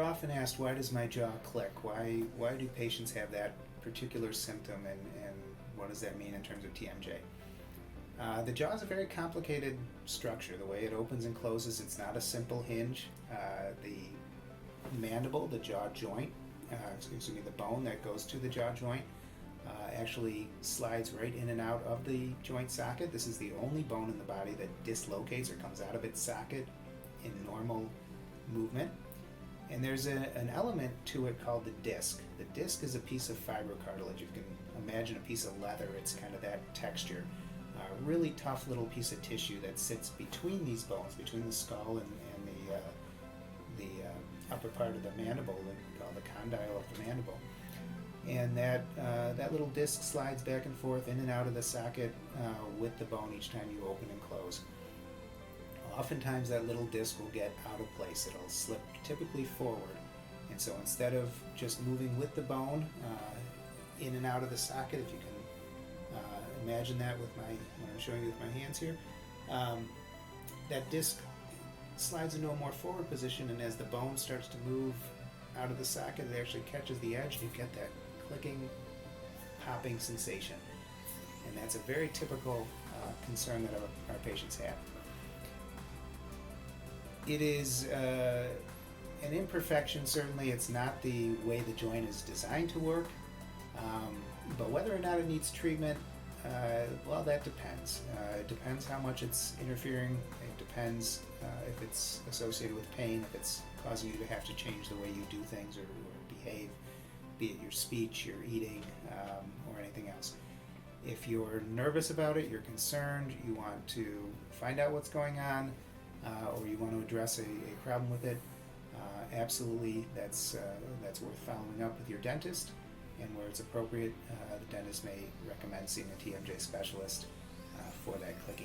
often asked, why does my jaw click? Why do patients have that particular symptom, and what does that mean in terms of TMJ? The jaw is a very complicated structure. The way it opens and closes, it's not a simple hinge. The mandible, the jaw joint, the bone that goes to the jaw joint, actually slides right in and out of the joint socket. This is the only bone in the body that dislocates or comes out of its socket in normal movement. And there's an element to it called the disc. The disc is a piece of fibrocartilage. You can imagine a piece of leather. It's kind of that texture. A really tough little piece of tissue that sits between these bones, between the skull and the upper part of the mandible, called the condyle of the mandible. And that little disc slides back and forth in and out of the socket with the bone each time you open and close. Oftentimes that little disc will get out of place. It'll slip typically forward. And so instead of just moving with the bone in and out of the socket, if you can imagine that with what I'm showing you with my hands here, that disc slides into a more forward position, and as the bone starts to move out of the socket, it actually catches the edge, and you get that clicking, popping sensation. And that's a very typical concern that our patients have. It is an imperfection. Certainly it's not the way the joint is designed to work, but whether or not it needs treatment, well, that depends. It depends how much it's interfering. It depends if it's associated with pain, if it's causing you to have to change the way you do things or behave, be it your speech, your eating, or anything else. If you're nervous about it, you're concerned, you want to find out what's going on, or you want to address a problem with it, absolutely, that's worth following up with your dentist. And where it's appropriate, the dentist may recommend seeing a TMJ specialist for that clicking